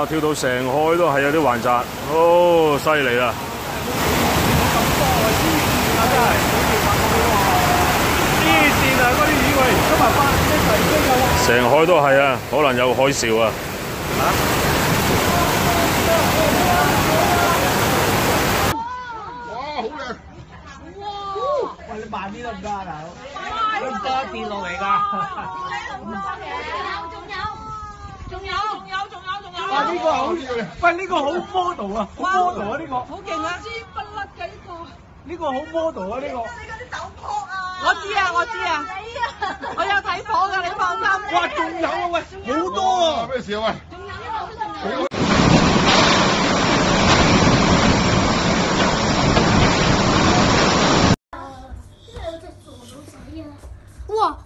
跳到成海都係有啲環澤，哦，犀利啦！黐線啊！嗰啲魚喂，今日翻一齊都有啊！成海都係啊，可能有海嘯啊！哇，好靚！哇！喂，你慢啲得唔得啊，大佬？得唔得跌落嚟㗎？哇！呢個好，喂，呢個好 model 啊，好 model 啊呢個。好勁啊！支不甩嘅呢個。呢個好 model 啊呢個。你嗰啲豆卜啊！我知啊，我知啊。我有睇火㗎，你放心。哇！仲有啊喂，好多啊！咩事啊喂？仲有呢個。哇！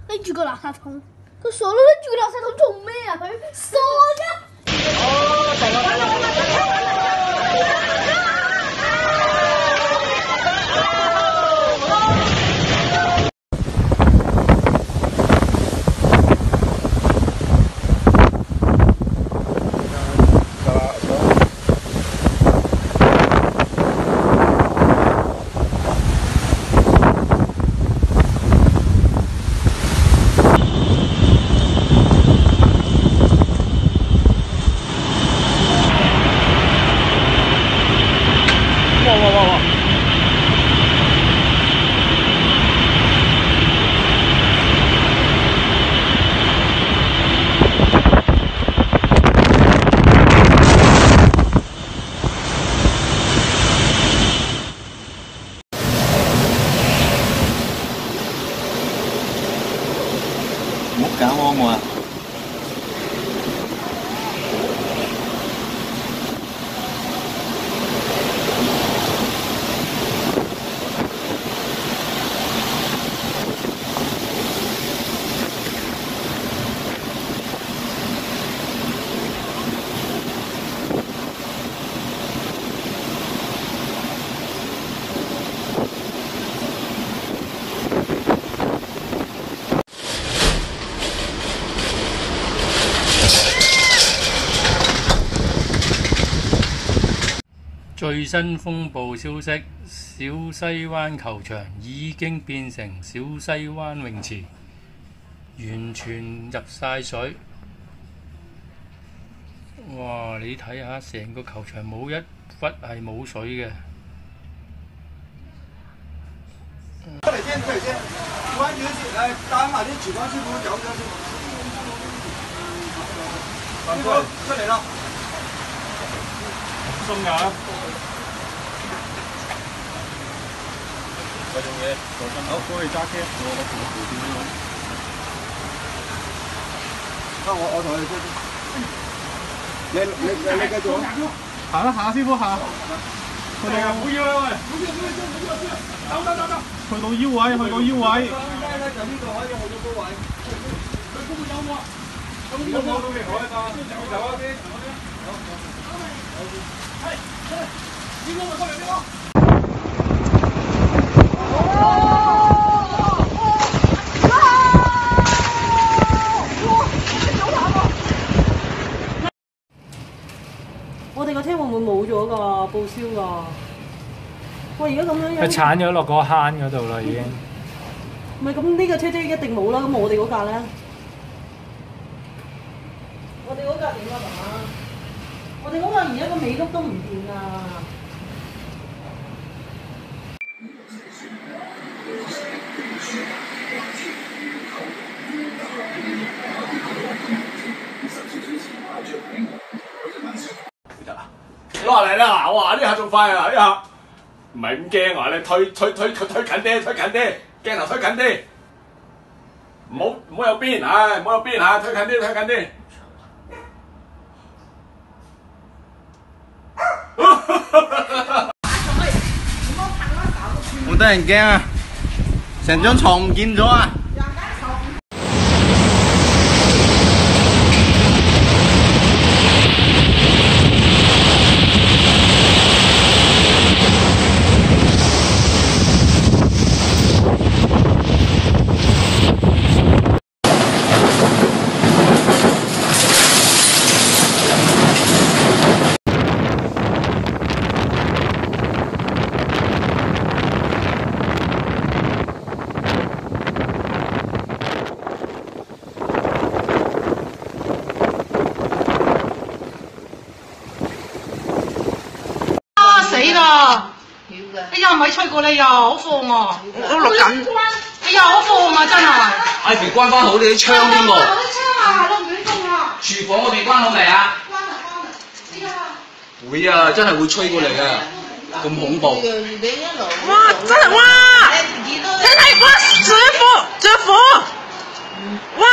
拎住個垃圾桶，個傻佬拎住個垃圾桶做咩啊？佢傻㗎！唔好搞我啊！最新風暴消息：小西灣球場已經變成小西灣泳池，完全入晒水。哇！你睇下，成個球場冇一忽係冇水嘅。出嚟先，出嚟先，關住先，嚟帶埋啲廚房師傅走咗先。師傅出嚟啦！心㗎。嗰種嘢，好，幫你揸車，我攞扶扶先啦。我同你出先。你繼續。行啦，行師傅行。去到唔好腰啦喂！走！去到腰位，去到腰位。就呢個可以去到高位。佢高有冇啊？咁有冇都未開㗎？走啊邊？係，邊個咪過嚟邊個？我哋個車會唔會冇咗㗎？報銷㗎？我而家咁樣。佢鏟咗落個坑嗰度啦，已經。唔係咁呢個車一定冇啦，咁我哋嗰架咧？我哋嗰架點啊，爸爸？我哋嗰架而家個尾轆都唔掂啊！攞下嚟啦！哇，呢下仲快啊！呢下唔係咁驚啊！你推近啲，推近啲，鏡頭推近啲，唔好有邊，唉，唔好有邊嚇，推近啲，推近啲。好得人驚啊！成張床唔見咗啊！可以吹過你又好放啊！我錄緊，你又好放啊！真係。艾肥關翻好你啲窗添喎。啲窗啊，落雨風啊！廚房嗰邊關好未啊？關啦關啦，哎呀！會啊，真係會吹過嚟啊！咁恐怖。哇！真係哇！睇睇哇！着火！哇！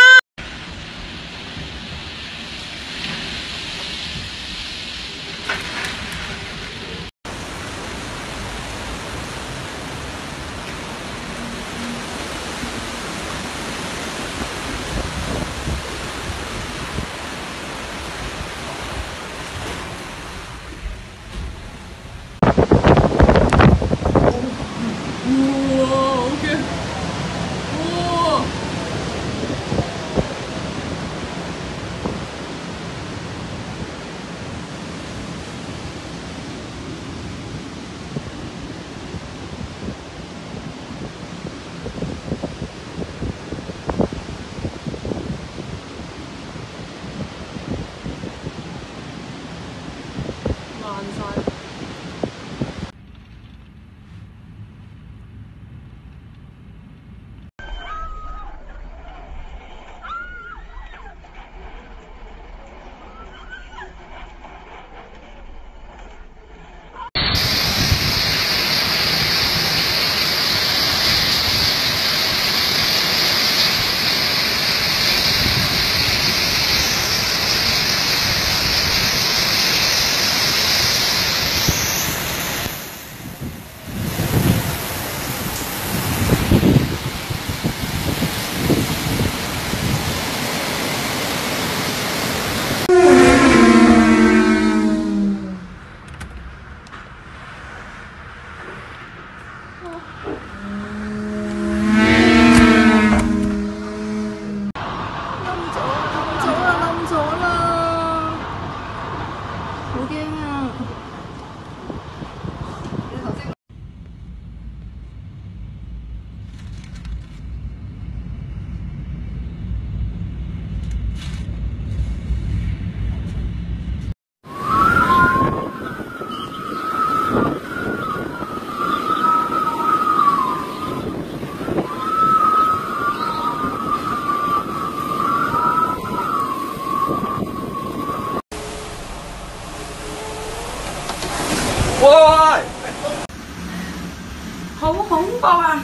好恐怖啊！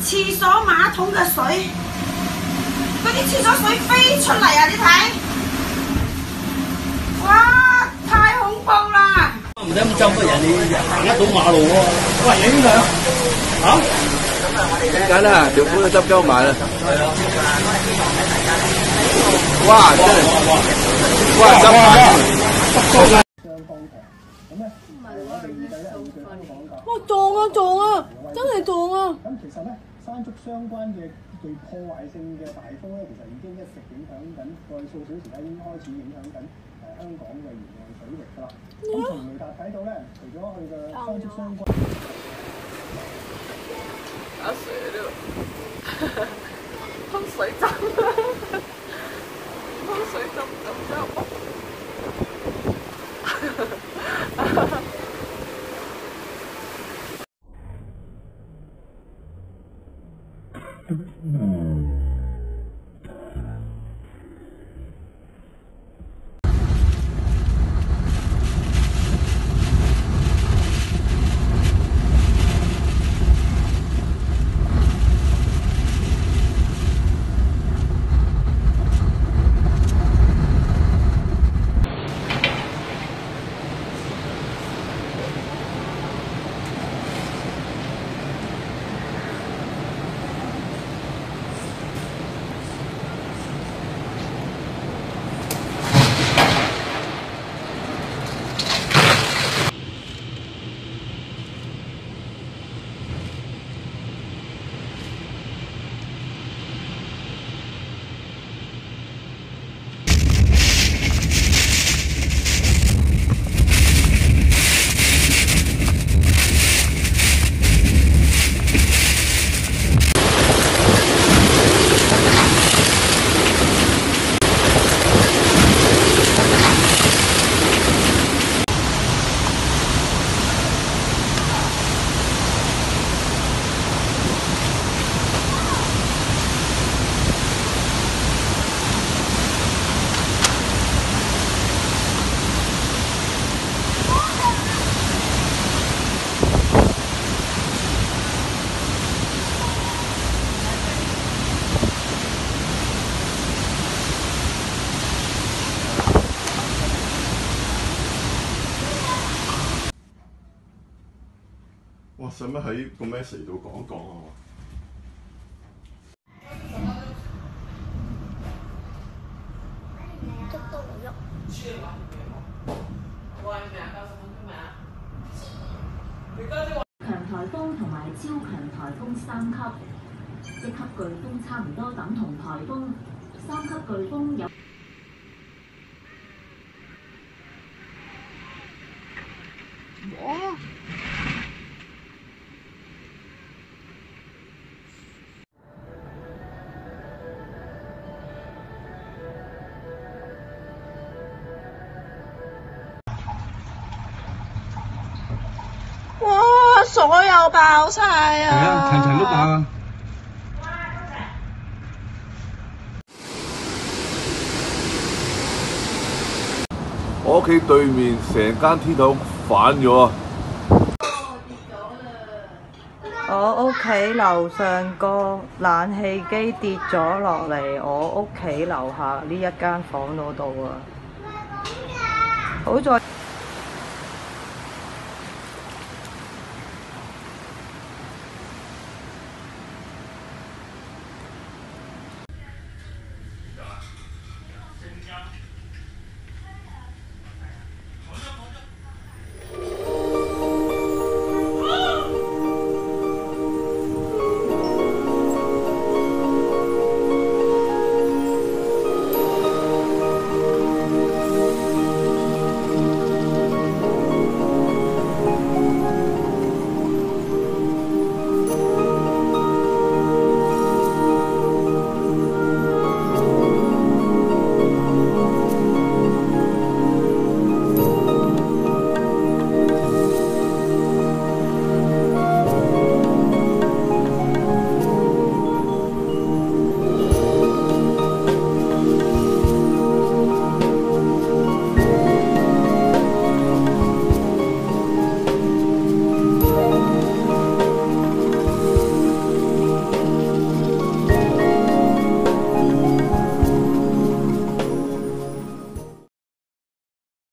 廁所馬桶嘅水，嗰啲廁所水飛出嚟啊！你睇，哇，太恐怖啦！唔使咁針乜人，你行得到馬路喎。喂，影相嚇？點解咧？條褲都執鳩埋啦。係啊。哇！真係，哇！執埋。哇！撞啊撞啊！真係撞啊！咁其實咧，山竹相關嘅具破壞性嘅大風咧，其實已經一直影響緊，過去數小時咧已經開始影響緊香港嘅沿岸水域㗎啦。咁從雷達睇到咧，除咗佢嘅山竹相關，打水了，噴水針，噴水針針。哇！使乜喺個 message 度講一講啊？捉到我喐。強颱風同埋超強颱風3級，1級颶風差唔多等同颱風，3級颶風有。哇！哇！所有爆晒啊！係啊，層層都爆啊！我屋企對面成間天台反咗啊！我屋企樓上個冷氣機跌咗落嚟，我屋企樓下呢一間房嗰度啊！好在。新疆